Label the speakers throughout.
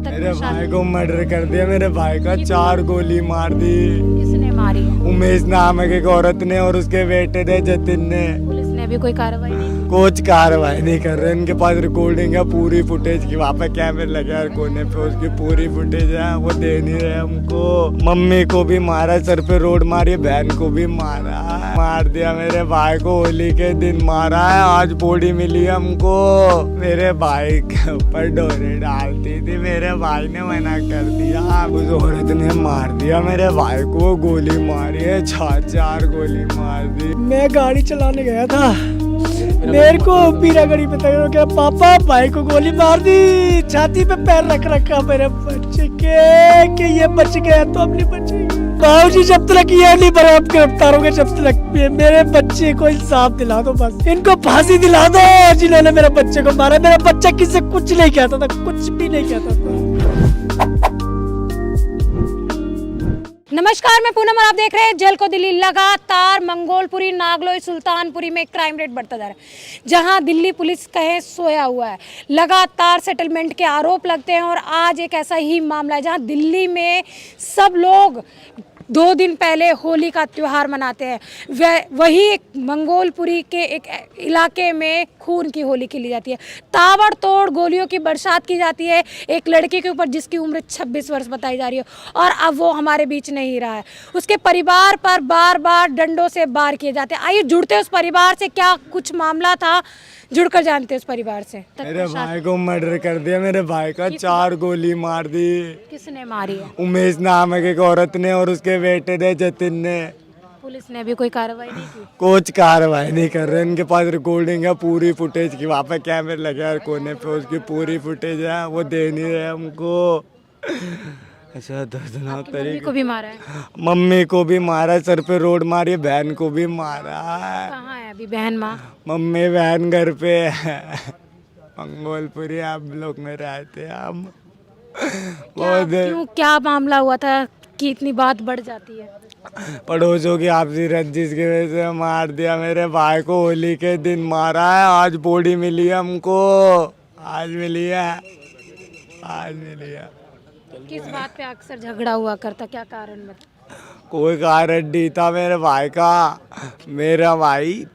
Speaker 1: तक
Speaker 2: मेरे
Speaker 1: नशा?
Speaker 2: भाई को मर्डर कर दिया, मेरे भाई का 4 गोली मार दी।
Speaker 1: किसने मारी है?
Speaker 2: उमेश नाम है एक औरत ने और उसके बेटे ने जतिन ने।
Speaker 1: पुलिस ने भी कोई कार्रवाई नहीं की?
Speaker 2: कुछ कार्रवाई नहीं कर रहे। इनके पास रिकॉर्डिंग है पूरी फुटेज की, वहाँ पे कैमरे लगे हर कोने पे, उसकी पूरी फुटेज है, वो दे नहीं रहे हमको। मम्मी को भी मारा, सर पे रोड मारी, बहन को भी मारा, मार दिया। मेरे भाई को होली के दिन मारा है, आज बॉडी मिली हमको। मेरे भाई के ऊपर डोरे डालती थी, मेरे भाई ने मना कर दिया। उस औरत ने मार दिया मेरे भाई को, गोली मारी है, 4 गोली मार दी।
Speaker 3: मैं गाड़ी चलाने गया था, मेरे को पीरागढ़ी पे तक क्या पापा भाई को गोली मार दी, छाती पे पैर रख रखा मेरे बच्चे के कि ये बच गया तो अपने बच्चे। बाबूजी जब तक ये नहीं बने आप गिरफ्तार होंगे, जब तक मेरे बच्चे को इंसाफ दिला दो, बस इनको फांसी दिला दो जिन्होंने मेरे बच्चे को मारा। मेरा बच्चा किसी कुछ नहीं कहता था, कुछ भी नहीं कहता था।
Speaker 1: नमस्कार, मैं पूनम और आप देख रहे हैं जेल को दिल्ली। लगातार मंगोलपुरी, नागलोई, सुल्तानपुरी में क्राइम रेट बढ़ता जा रहा है, जहां दिल्ली पुलिस कहे सोया हुआ है। लगातार सेटलमेंट के आरोप लगते हैं और आज एक ऐसा ही मामला है जहां दिल्ली में सब लोग 2 दिन पहले होली का त्यौहार मनाते हैं। वही एक मंगोलपुरी के एक इलाके में खून की होली खेली जाती है, ताबड़तोड़ गोलियों की बरसात की जाती है एक लड़के के ऊपर जिसकी उम्र 26 वर्ष बताई जा रही है और अब वो हमारे बीच नहीं रहा है। उसके परिवार पर बार बार डंडों से वार किए जाते हैं। आइए जुड़ते हैं उस परिवार से, क्या कुछ मामला था, जुड़कर जानते हैं उस परिवार से।
Speaker 2: मेरे भाई को मर्डर कर दिया, मेरे भाई का 4 गोली मार दी।
Speaker 1: किसने मारी है?
Speaker 2: उमेश नाम है एक औरत ने और उसके बेटे ने जतिन ने।
Speaker 1: पुलिस ने भी कोई कार्रवाई नहीं की?
Speaker 2: कुछ कार्रवाई नहीं कर रहे। इनके पास रिकॉर्डिंग है पूरी फुटेज की, वहाँ पे कैमरे लगे हर कोने पे, उसकी पूरी फुटेज है, वो दे नहीं रहे हमको। अच्छा दर्दनाक
Speaker 1: मम्मी
Speaker 2: तरीके।
Speaker 1: को भी मारा है?
Speaker 2: मम्मी को भी मारा, सर पे रोड मारी, बहन को भी मारा।
Speaker 1: कहाँ है अभी बहन माँ?
Speaker 2: मम्मी बहन घर पे है, मंगोलपुरी आप लोग में रहते हैं हम।
Speaker 1: क्या मामला हुआ था कि इतनी बात बढ़ जाती है?
Speaker 2: पड़ोसों की आपसी रंजिश की वजह से मार दिया। मेरे भाई को होली के दिन मारा है, आज बॉडी मिली है हमको, आज मिली है, आज मिली है।
Speaker 1: किस बात पे अक्सर झगड़ा हुआ करता, क्या कारण बता?
Speaker 2: कोई कारण नहीं था मेरे भाई का। मेरा भाई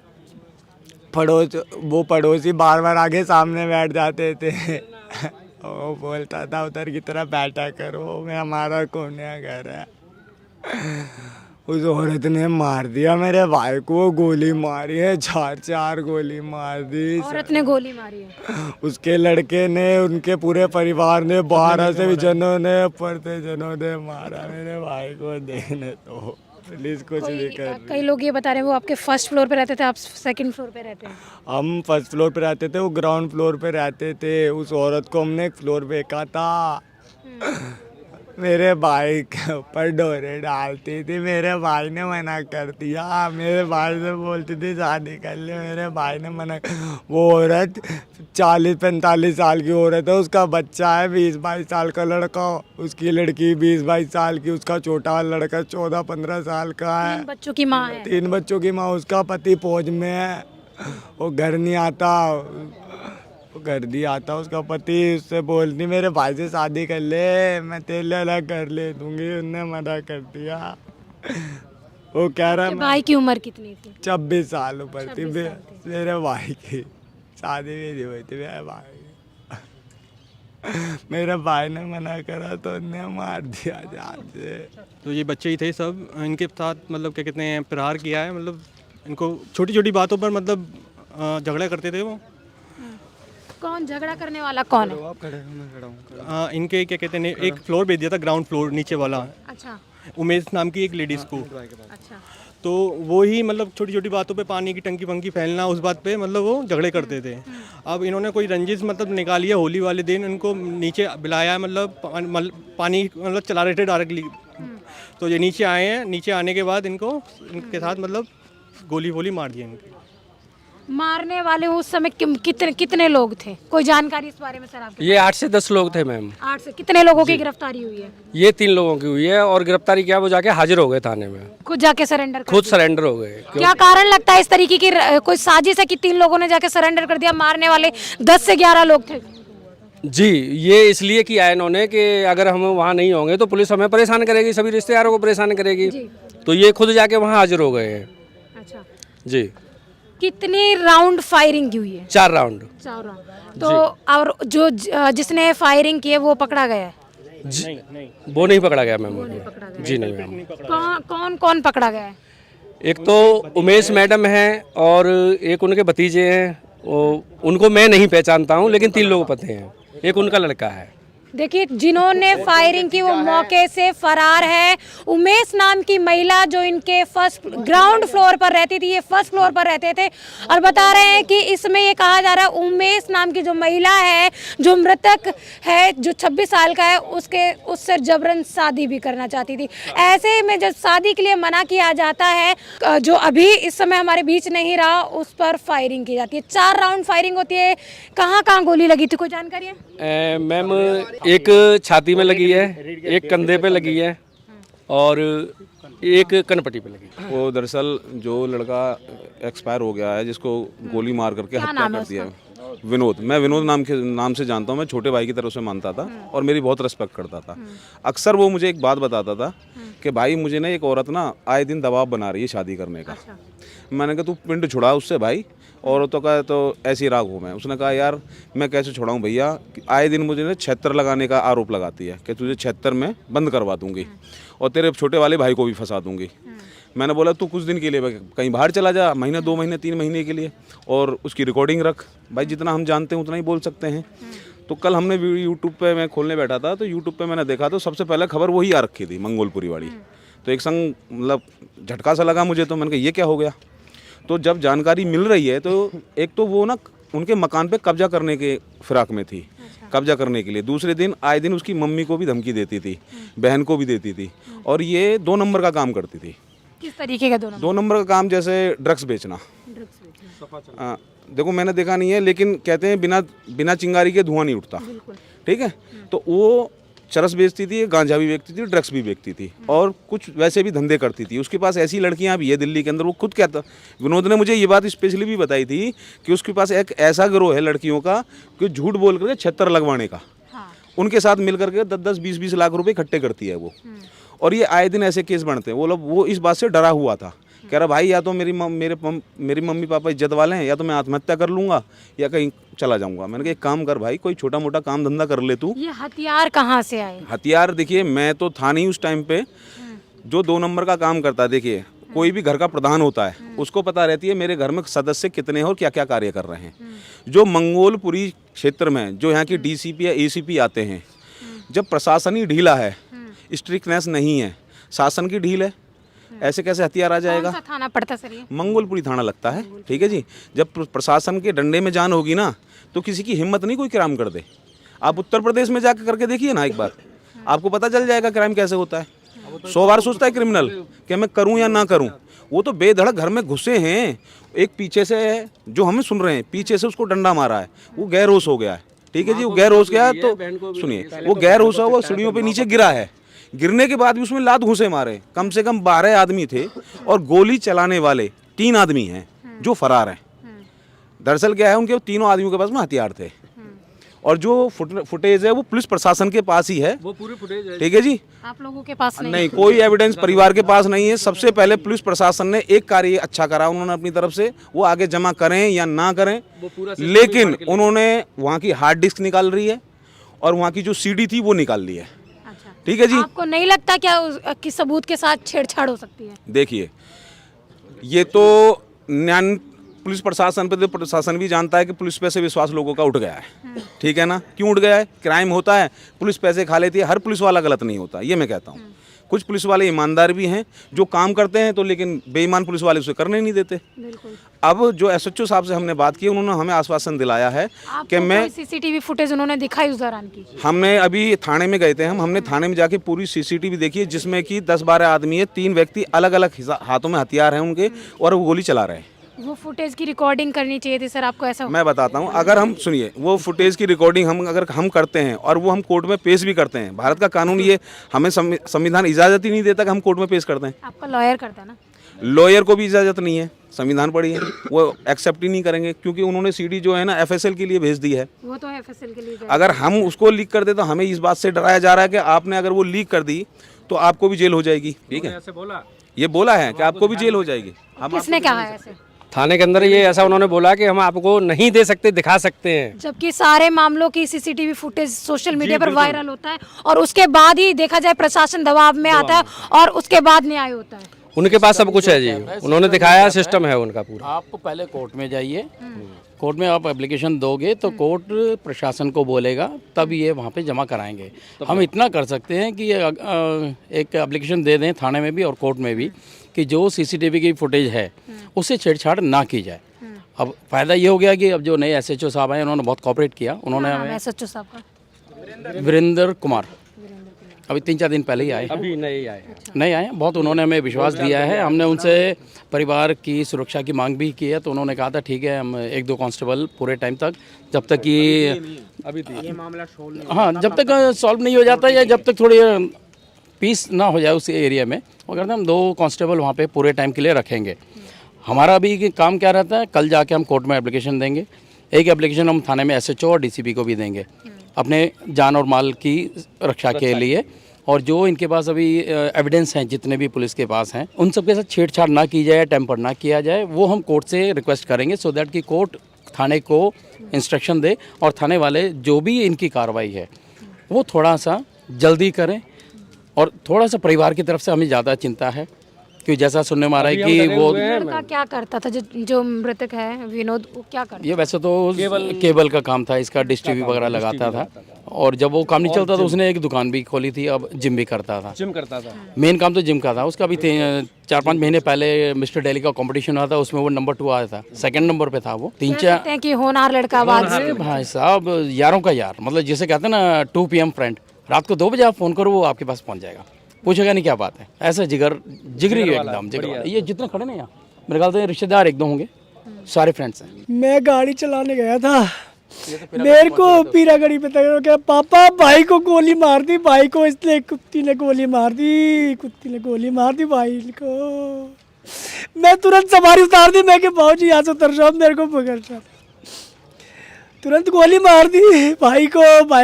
Speaker 2: पड़ोसी बार बार आगे सामने बैठ जाते थे। वो बोलता था उधर की तरह बैठा करो, मैं हमारा कोने घर है। उस औरत ने मार दिया मेरे भाई को, गोली मारी है, 4 गोली मार दी।
Speaker 1: औरत ने गोली मारी है?
Speaker 2: उसके लड़के ने, उनके पूरे परिवार ने, 12 से भी जनों ने, पढ़ते जनों ने मारा मेरे भाई को। देखने तो पुलिस कुछ नहीं कर रही।
Speaker 1: कई लोग ये बता रहे हैं वो आपके फर्स्ट फ्लोर पे रहते थे, आप सेकंड फ्लोर पे रहते हैं?
Speaker 2: हम फर्स्ट फ्लोर पे रहते थे, वो ग्राउंड फ्लोर पे रहते थे। उस औरत को हमने एक फ्लोर फेंका था। मेरे भाई के ऊपर डोरे डालती थी, मेरे भाई ने मना कर दिया। मेरे भाई से बोलती थी शादी कर ले, मेरे भाई ने मना। वो औरत 40-45 साल की औरत है, उसका बच्चा है 20-22 साल का लड़का, उसकी लड़की 20-22 साल की, उसका छोटा वाला लड़का 14-15 साल का है।
Speaker 1: 3 बच्चों की माँ है?
Speaker 2: 3 बच्चों की माँ। उसका पति फौज में है, वो घर नहीं आता, वो घर नहीं आता उसका पति। उससे बोलती मेरे भाई से शादी कर ले, मैं तेरे अलग कर ले दूंगी, उनने मना कर दिया। वो कह रहा
Speaker 1: भाई की उम्र कितनी थी?
Speaker 2: 26 साल ऊपर थी
Speaker 1: 26 साल थी।
Speaker 2: मेरे भाई की शादी भी नहीं हुई थी मेरे भाई। मेरे भाई ने मना करा तो उन्हें मार दिया जान से।
Speaker 4: तो ये बच्चे ही थे सब, इनके साथ मतलब क्या कहते हैं प्रहार किया है, मतलब इनको छोटी छोटी बातों पर मतलब झगड़ा करते थे वो।
Speaker 1: कौन झगड़ा करने वाला कौन है?
Speaker 2: आप खड़े हो, मैं खड़ा हूँ।
Speaker 4: इनके क्या कहते हैं एक फ्लोर भेज दिया था, ग्राउंड फ्लोर नीचे वाला,
Speaker 1: अच्छा
Speaker 4: उमेश नाम की एक लेडीज़ को।
Speaker 1: अच्छा।
Speaker 4: तो वो ही मतलब छोटी छोटी बातों पे पानी की टंकी वंकी फैलना, उस बात पे मतलब वो झगड़े करते थे। अब इन्होंने कोई रंजिश मतलब निकाली है, होली वाले दिन इनको नीचे बुलाया है, मतलब पानी मतलब चला रहे थे डायरेक्टली। तो ये नीचे आए हैं, नीचे आने के बाद इनके साथ मतलब गोली वोली मार दी इनकी।
Speaker 1: मारने वाले उस समय कितने लोग थे, कोई जानकारी इस बारे में सर आपके?
Speaker 5: ये 8 से 10 लोग थे मैम।
Speaker 1: 8 से कितने लोगों की गिरफ्तारी हुई है?
Speaker 5: ये 3 लोगों की हुई है और गिरफ्तारी किया, वो जाके हाजिर हो गए थाने में,
Speaker 1: खुद जाके सरेंडर कर
Speaker 5: खुद
Speaker 1: दिया?
Speaker 5: सरेंडर हो गए।
Speaker 1: क्या कारण लगता है इस तरीके की कोई साजिश है कि 3 लोगों ने जाके सरेंडर कर दिया? मारने वाले 10 से 11 लोग थे।
Speaker 5: जी, ये इसलिए किया है इन्होंने कि अगर हम वहाँ नहीं होंगे तो पुलिस हमें परेशान करेगी, सभी रिश्तेदारों को परेशान करेगी। तो ये खुद जाके वहाँ हाजिर हो गए हैं।
Speaker 1: अच्छा,
Speaker 5: जी,
Speaker 1: कितनी राउंड फायरिंग की हुई है?
Speaker 5: 4 राउंड।
Speaker 1: 4 राउंड। तो और जो जिसने फायरिंग की है वो पकड़ा गया है?
Speaker 5: वो नहीं पकड़ा गया मैम। जी नहीं मैम।
Speaker 1: कौन कौन पकड़ा गया है?
Speaker 5: एक तो उमेश मैडम हैं और एक उनके भतीजे हैं, उनको मैं नहीं पहचानता हूँ, लेकिन 3 लोग पते हैं। एक उनका लड़का है।
Speaker 1: देखिए, जिन्होंने फायरिंग की वो मौके से फरार है। उमेश नाम की महिला जो इनके फर्स्ट ग्राउंड फ्लोर पर रहती थी, ये फर्स्ट फ्लोर पर रहते थे, और बता रहे हैं कि इसमें ये कहा जा रहा है उमेश नाम की जो महिला है, जो मृतक है, जो 26 साल का है, उससे जबरन शादी भी करना चाहती थी। ऐसे में जब शादी के लिए मना किया जाता है, जो अभी इस समय हमारे बीच नहीं रहा, उस पर फायरिंग की जाती है। 4 राउंड फायरिंग होती है। कहाँ कहाँ गोली लगी थी, कोई जानकारी है?
Speaker 5: मैम, एक छाती में लगी है, एक कंधे पे लगी है और एक कनपट्टी पे लगी।
Speaker 6: वो दरअसल जो लड़का एक्सपायर हो गया है, जिसको गोली मार करके हत्या कर दिया है, विनोद, मैं विनोद नाम से जानता हूँ। मैं छोटे भाई की तरफ से मानता था और मेरी बहुत रिस्पेक्ट करता था। अक्सर वो मुझे एक बात बताता था कि भाई मुझे ना एक औरत ना आए दिन दबाव बना रही है शादी करने का। मैंने कहा तू पिंड छुड़ा उससे भाई, औरतों का तो ऐसी राग हूँ मैं। उसने कहा यार मैं कैसे छुड़ाऊँ भैया, आए दिन मुझे ना 76 लगाने का आरोप लगाती है कि तुझे 76 में बंद करवा दूंगी और तेरे छोटे वाले भाई को भी फंसा दूंगी। मैंने बोला तू कुछ दिन के लिए कहीं बाहर चला जा, महीना 2 महीने 3 महीने के लिए, और उसकी रिकॉर्डिंग रख। भाई जितना हम जानते हैं उतना ही बोल सकते हैं। तो कल हमने यूट्यूब पे मैं खोलने बैठा था, तो यूट्यूब पे मैंने देखा तो सबसे पहले खबर वही आ रखी थी, मंगोलपुरी वाली। तो एक संग मतलब झटका सा लगा मुझे, तो मैंने कहा ये क्या हो गया। तो जब जानकारी मिल रही है तो एक तो वो ना उनके मकान पे कब्जा करने के फिराक में थी, कब्जा करने के लिए। दूसरे दिन आए दिन उसकी मम्मी को भी धमकी देती थी, बहन को भी देती थी, और ये 2 नंबर का काम करती थी।
Speaker 1: किस तरीके का 2
Speaker 6: नंबर का काम? जैसे ड्रग्स बेचना। देखो मैंने देखा नहीं है, लेकिन कहते हैं बिना चिंगारी के धुआं नहीं उठता, ठीक है। तो वो चरस बेचती थी, गांजा भी बेचती थी, ड्रग्स भी बेचती थी, और कुछ वैसे भी धंधे करती थी। उसके पास ऐसी लड़कियां भी है दिल्ली के अंदर। वो खुद कहता, विनोद ने मुझे ये बात स्पेशली भी बताई थी कि उसके पास एक ऐसा गिरोह है लड़कियों का कि झूठ बोल करके 76 लगवाने का। उनके साथ मिल करके 10-10, 20-20 लाख रुपए इकट्ठे करती है वो। और ये आए दिन ऐसे केस बनते हैं। वो इस बात से डरा हुआ था, कह रहा भाई या तो मेरी मम्मी पापा इज्जत वाले हैं, या तो मैं आत्महत्या कर लूँगा या कहीं चला जाऊँगा। मैंने कहा एक काम कर भाई, कोई छोटा मोटा काम धंधा कर ले तू।
Speaker 1: ये हथियार कहाँ से आए?
Speaker 6: हथियार देखिए, मैं तो था नहीं उस टाइम पे। जो 2 नंबर का काम करता है, देखिए कोई भी घर का प्रधान होता है, उसको पता रहती है मेरे घर में सदस्य कितने हैं और क्या क्या कार्य कर रहे हैं। जो मंगोलपुरी क्षेत्र में जो यहाँ की DCP या ACP आते हैं, जब प्रशासन ही ढीला है, स्ट्रिक्टनेस नहीं है, शासन की ढील है, ऐसे कैसे हथियार आ जाएगा?
Speaker 1: कौन सा थाना पड़ता सर ये?
Speaker 6: मंगोलपुरी थाना लगता है, ठीक है जी। जब प्रशासन के डंडे में जान होगी ना, तो किसी की हिम्मत नहीं कोई क्राइम कर दे। आप उत्तर प्रदेश में जाकर करके देखिए ना एक बार, आपको पता चल जाएगा क्राइम कैसे होता है। 100 बार सोचता है क्रिमिनल कि मैं करूं या ना करूं। वो तो बेधड़क घर में घुसे हैं, एक पीछे से जो हमें सुन रहे हैं, पीछे से उसको डंडा मारा है, वो गैर होश हो गया है, ठीक है जी। वो गैर होश गया, तो सुनिए, वो गैर होश हुआ, सीढ़ियों पे नीचे गिरा है। गिरने के बाद भी उसमें लात घुसे मारे। कम से कम 12 आदमी थे और गोली चलाने वाले 3 आदमी हैं जो फरार हैं। दरअसल क्या है, उनके तीनों आदमियों के पास में हथियार थे, और जो फुटेज है वो पुलिस प्रशासन के पास ही है, वो पूरी फुटेज है, ठीक है जी।
Speaker 1: आप लोगों के पास
Speaker 6: नहीं, कोई एविडेंस परिवार के पास नहीं है। सबसे पहले पुलिस प्रशासन ने एक कार्य अच्छा करा, उन्होंने अपनी तरफ से, वो आगे जमा करें या ना करें, लेकिन उन्होंने वहाँ की हार्ड डिस्क निकाल रही है और वहाँ की जो CD थी वो निकाल ली है, ठीक है जी।
Speaker 1: आपको नहीं लगता क्या कि सबूत के साथ छेड़छाड़ हो सकती है?
Speaker 6: देखिए, ये तो न्याय पुलिस प्रशासन पे, तो प्रशासन भी जानता है कि पुलिस पे से विश्वास लोगों का उठ गया है, ठीक है ना। क्यों उठ गया है? क्राइम होता है, पुलिस पैसे खा लेती है। हर पुलिस वाला गलत नहीं होता, ये मैं कहता हूँ। कुछ पुलिस वाले ईमानदार भी हैं जो काम करते हैं, तो लेकिन बेईमान पुलिस वाले उसे करने नहीं देते। अब जो SHO साहब से हमने बात की, उन्होंने हमें आश्वासन दिलाया है कि मैं
Speaker 1: CCTV फुटेज उन्होंने दिखाई उस दौरान की?
Speaker 6: हमने अभी थाने में गए थे, हमने थाने में जाके पूरी CCTV देखी है, जिसमें कि 10-12 आदमी है, 3 व्यक्ति अलग अलग हाथों में हथियार हैं उनके, और वो गोली चला रहे हैं।
Speaker 1: वो फुटेज की रिकॉर्डिंग करनी चाहिए थी सर, आपको ऐसा?
Speaker 6: मैं बताता हूँ, अगर हम सुनिए, वो फुटेज की रिकॉर्डिंग अगर हम करते हैं और वो हम कोर्ट में पेश भी करते हैं, भारत का कानून ये हमें संविधान इजाज़त ही नहीं देता कि हम कोर्ट में पेश करते हैं।
Speaker 1: आपका लॉयर करता है ना?
Speaker 6: लॉयर को भी इजाज़त नहीं है, संविधान पढ़ी है, वो एक्सेप्ट ही नहीं करेंगे क्योंकि उन्होंने सीडी जो है ना एफएसएल के लिए भेज दी है।
Speaker 1: वो तो एफएसएल के लिए
Speaker 6: अगर हम उसको लीक कर दे तो हमें इस बात से डराया जा रहा है कि आपने अगर वो लीक कर दी तो आपको भी जेल हो जाएगी। ठीक है,
Speaker 5: ऐसे बोला,
Speaker 6: ये बोला है कि आपको भी जेल हो जाएगी। हम
Speaker 1: किसने कहा है ऐसे?
Speaker 5: थाने के अंदर ये ऐसा उन्होंने बोला कि हम आपको नहीं दे सकते, दिखा सकते हैं।
Speaker 1: जबकि सारे मामलों की सीसीटीवी फुटेज सोशल मीडिया पर वायरल होता है और उसके बाद ही देखा जाए प्रशासन दबाव में आता है और उसके बाद न्याय होता है।
Speaker 5: उनके पास सब कुछ है जी, उन्होंने दिखाया, सिस्टम है उनका पूरा।
Speaker 7: आप पहले कोर्ट में जाइए, कोर्ट में आप एप्लीकेशन दोगे तो कोर्ट प्रशासन को बोलेगा तब ये वहाँ पे जमा कराएंगे। हम इतना कर सकते हैं कि एक एप्लीकेशन दे दें थाने में भी और कोर्ट में भी कि जो सीसीटीवी की फुटेज है उससे छेड़छाड़ ना की जाए। अब फ़ायदा ये हो गया कि अब जो नए एसएचओ साहब आए उन्होंने बहुत कोऑपरेट किया। उन्होंने हमें
Speaker 1: एसएचओ साहब का
Speaker 7: वीरेंद्र कुमार अभी 3-4 दिन पहले ही आए,
Speaker 5: अभी नहीं आए,
Speaker 7: नहीं आए, बहुत उन्होंने हमें विश्वास दिया है। हमने उनसे परिवार की सुरक्षा की मांग भी की है तो उन्होंने कहा था ठीक है हम 1-2 कांस्टेबल पूरे टाइम तक, जब तक कि
Speaker 5: अभी
Speaker 7: ये मामला हाँ जब तक सॉल्व नहीं हो जाता या जब तक थोड़ी पीस ना हो जाए उस एरिया में, वो कहते हैं हम 2 कांस्टेबल वहाँ पे पूरे टाइम के लिए रखेंगे। हमारा अभी काम क्या रहता है, कल जाके हम कोर्ट में एप्लीकेशन देंगे, एक एप्लीकेशन हम थाने में एसएचओ और डीसीपी को भी देंगे अपने जान और माल की रक्षा के लिए। और जो इनके पास अभी एविडेंस हैं जितने भी पुलिस के पास हैं उन सब के साथ छेड़छाड़ ना की जाए, टेम्पर ना किया जाए, वो हम कोर्ट से रिक्वेस्ट करेंगे सो दैट कि कोर्ट थाने को इंस्ट्रक्शन दे और थाने वाले जो भी इनकी कार्रवाई है वो थोड़ा सा जल्दी करें। और थोड़ा सा परिवार की तरफ से हमें ज़्यादा चिंता है कि जैसा सुनने में आ रहा है कि वो
Speaker 1: लड़का क्या करता था जो मृतक है विनोद, वो क्या करता?
Speaker 7: ये वैसे तो केबल का काम था इसका, डिश टीवी वगैरह लगाता था और जब वो काम नहीं चलता तो उसने एक दुकान भी खोली थी, अब जिम भी करता था।
Speaker 5: जिम करता था,
Speaker 7: मेन काम तो जिम का था उसका। भी 4-5 महीने पहले मिस्टर दिल्ली का कंपटीशन हुआ था, उसमें वो नंबर 2 आया था, 2nd नंबर पे था वो। 3-4
Speaker 1: कि होनहार लड़का आवाज
Speaker 7: भाई साहब, यारों का यार, मतलब जिसे कहते हैं ना 2 PM फ्रेंड, रात को 2 बजे आप फ़ोन करो वो आपके पास पहुंच जाएगा, पूछेगा नहीं क्या बात है। ऐसा जिगरी एकदम जिगर। ये जितने खड़े ना यहाँ मेरे ख्याल से रिश्तेदार 1-2 होंगे, सारे फ्रेंड्स हैं।
Speaker 3: मैं गाड़ी चलाने गया था, मेरे को पीरागढ़ी पे तक क्या पापा भाई को गोली मार दी, भाई को इसने कुत्ती ने गोली मार दी, कुत्ती ने गोली मार दी भाई को। मैं तुरंत सवारी उतार दी, मैं कि भाजी यहाँ से उतर जाओ, मेरे को पकड़ जाओ। तुरंत गोली मार दी भाई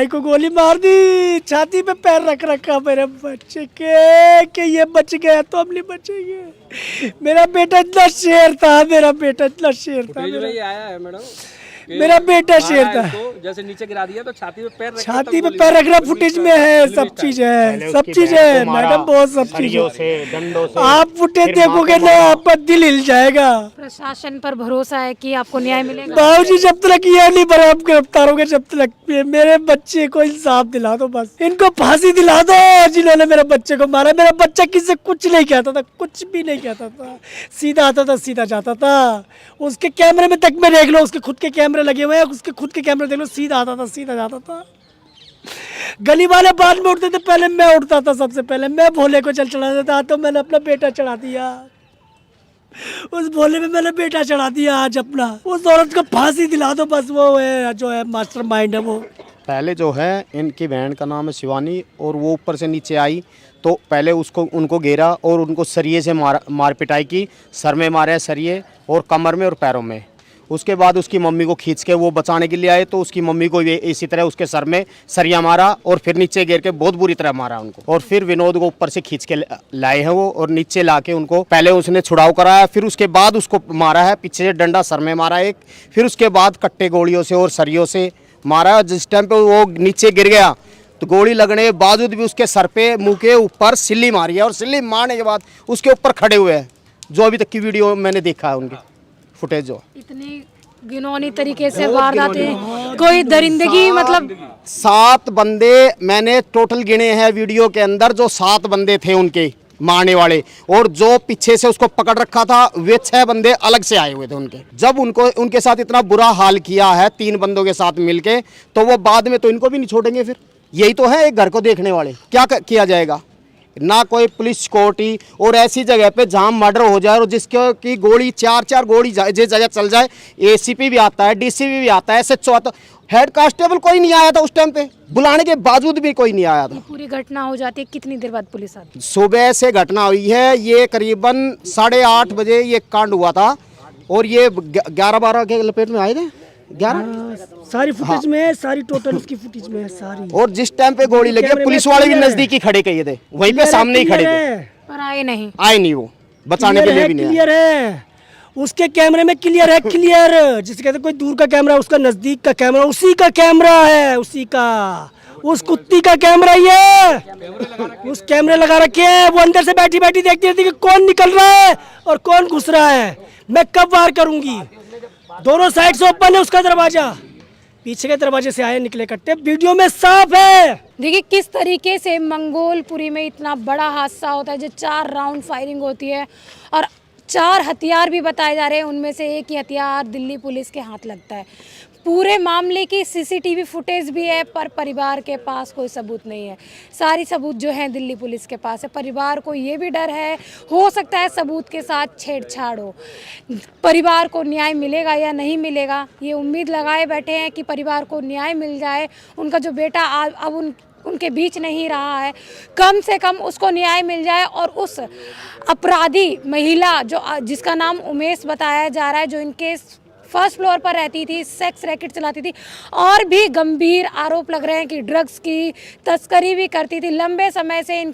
Speaker 3: को गोली मार दी, छाती पे पैर रख रखा मेरे बच्चे के ये बच गया तो हम नहीं बचेंगे। मेरा बेटा इतना शेर था, मेरा बेटा इतना शेर था,
Speaker 5: आया है मैडम,
Speaker 3: मेरा बेटा शेर था।
Speaker 5: जैसे नीचे गिरा दिया तो छाती
Speaker 3: पे पैर रखना फुटेज में है, सब चीज है, सब चीज है मैडम, बहुत सब चीज है। आप फुटेज देखोगे ना आपका दिल हिल जाएगा।
Speaker 1: प्रशासन पर भरोसा है कि आपको न्याय मिलेगा?
Speaker 3: बाबूजी जब तक ये नहीं बना आप गिरफ्तार होगे, जब तक मेरे बच्चे को इंसाफ दिला दो, बस इनको फांसी दिला दो जिन्होंने मेरे बच्चे को मारा। मेरा बच्चा किसी से कुछ नहीं कहता था, कुछ भी नहीं कहता था, सीधा आता था सीधा जाता था। उसके कैमरे में तक में देख लो, उसके खुद के कैमरे लगे हुए हैं, उसके खुद के कैमरे देख लो, सीधा आता था सीधा जाता था। गली वाले बाद में उठते थे, पहले मैं उठता था, सबसे पहले मैं भोले को चल चढ़ा देता, तो मैंने अपना बेटा चढ़ा दिया, उस भोले में मैंने बेटा चढ़ा दिया आज अपना। उस औरत को फांसी दिला दो बस, वो है जो है मास्टरमाइंड है वो।
Speaker 8: पहले जो है इनकी बहन का नाम है शिवानी, और वो ऊपर से नीचे आई तो पहले उनको घेरा और उनको सरिये से मार पिटाई की, सर में मारे सरिये और कमर में और पैरों में। उसके बाद उसकी मम्मी को खींच के वो बचाने के लिए आए तो उसकी मम्मी को इसी तरह उसके सर में सरिया मारा और फिर नीचे गिर के बहुत बुरी तरह मारा उनको। और फिर विनोद को ऊपर से खींच के लाए हैं वो, और नीचे ला के उनको पहले उसने छुड़ाव कराया, फिर उसके बाद उसको मारा है, पीछे से डंडा सर में मारा एक, फिर उसके बाद कट्टे गोलियों से और सरियों से मारा। जिस टाइम पे वो नीचे गिर गया तो गोली लगने के बावजूद भी उसके सर पे मुंह के ऊपर सिल्ली मारी है, और सिल्ली मारने के बाद उसके ऊपर खड़े हुए हैं, जो अभी तक की वीडियो मैंने देखा है उनकी फुटेज। जो
Speaker 1: इतनी घिनौनी तरीके से वारदातें, कोई दरिंदगी, मतलब
Speaker 8: 7 बंदे मैंने टोटल गिने हैं वीडियो के अंदर, जो 7 बंदे थे उनके मारने वाले, और जो पीछे से उसको पकड़ रखा था वे 6 बंदे अलग से आए हुए थे उनके। जब उनके साथ इतना बुरा हाल किया है 3 बंदों के साथ मिलके, तो वो बाद में तो इनको भी नहीं छोड़ेंगे। फिर यही तो है एक घर को देखने वाले, क्या किया जाएगा? ना कोई पुलिस सिक्योरिटी, और ऐसी जगह पे जहाँ मर्डर हो जाए और जिसके की गोली 4-4 गोली जिस जगह चल जाए, ACP भी आता है, DCP भी आता है, SHO आता है, हेड कांस्टेबल कोई नहीं आया था उस टाइम पे, बुलाने के बावजूद भी कोई नहीं आया था।
Speaker 1: पूरी घटना हो जाती है, कितनी देर बाद पुलिस आती
Speaker 8: सुबह से घटना हुई है, ये करीबन 8:30 बजे ये कांड हुआ था और ये 11-12 के लपेट में आए थे 11।
Speaker 3: सारी फुटेज में है, सारी टोटल उसकी फुटेज में है सारी।
Speaker 8: और जिस टाइम पे गोली लगी पुलिस वाले भी नजदीकी खड़े किए थे, वहीं पे सामने ही खड़े थे,
Speaker 1: पर आए नहीं।
Speaker 8: आए नहीं, वो बचाने के लिए भी नहीं आए।
Speaker 3: क्लियर है, उसके कैमरे में क्लियर है, क्लियर। जिसे कहते कोई दूर का कैमरा, उसका नजदीक का कैमरा उसी का कैमरा है, उसी का, उस कुत्ती का कैमरा ये, उस कैमरे लगा रखे हैं। वो अंदर से बैठी बैठी देखती रहती कि कौन निकल रहा है और कौन घुस रहा है, मैं कब वार करूंगी। दोनों साइड से ओपन है उसका दरवाजा, पीछे के दरवाजे से आए निकले कट्टे, वीडियो में साफ है।
Speaker 1: देखिए किस तरीके से मंगोलपुरी में इतना बड़ा हादसा होता है, जो 4 राउंड फायरिंग होती है और 4 हथियार भी बताए जा रहे हैं, उनमें से एक ही हथियार दिल्ली पुलिस के हाथ लगता है। पूरे मामले की सीसीटीवी फुटेज भी है, पर परिवार के पास कोई सबूत नहीं है। सारी सबूत जो है दिल्ली पुलिस के पास है। परिवार को ये भी डर है, हो सकता है सबूत के साथ छेड़छाड़ हो। परिवार को न्याय मिलेगा या नहीं मिलेगा, ये उम्मीद लगाए बैठे हैं कि परिवार को न्याय मिल जाए। उनका जो बेटा अब उनके बीच नहीं रहा है, कम से कम उसको न्याय मिल जाए और उस अपराधी महिला जिसका नाम उमेश बताया जा रहा है, जो इनके फर्स्ट फ्लोर पर रहती थी, सेक्स रैकेट चलाती थी और भी गंभीर आरोप लग रहे हैं कि ड्रग्स की तस्करी भी करती थी। लंबे समय से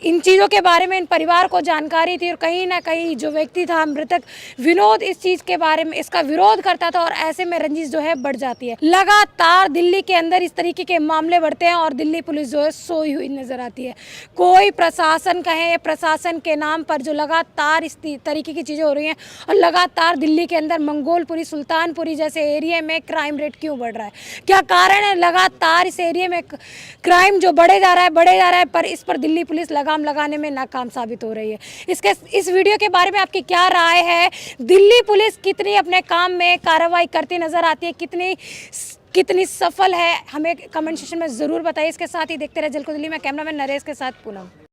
Speaker 1: इन चीज़ों के बारे में इन परिवार को जानकारी थी और कहीं ना कहीं जो व्यक्ति था मृतक विनोद, इस चीज़ के बारे में इसका विरोध करता था और ऐसे में रंजिश जो है बढ़ जाती है। लगातार दिल्ली के अंदर इस तरीके के मामले बढ़ते हैं और दिल्ली पुलिस जो है सोई हुई नजर आती है। कोई प्रशासन कहे, प्रशासन के नाम पर जो लगातार इस तरीके की चीज़ें हो रही हैं और लगातार दिल्ली के अंदर मंगोलपुरी, सुल्तानपुरी जैसे एरिया में क्राइम रेट क्यों बढ़ रहा है, क्या कारण है? लगातार इस एरिया में क्राइम जो बढ़े जा रहा है, पर इस पर दिल्ली पुलिस लगाम लगाने में नाकाम साबित हो रही है। इस वीडियो के बारे में आपकी क्या राय है? दिल्ली पुलिस कितनी अपने काम में कार्रवाई करती नजर आती है, कितनी सफल है? हमें कमेंट सेक्शन में ज़रूर बताइए। इसके साथ ही देखते रहे जल को दिल्ली में, कैमरामैन नरेश के साथ पूनम।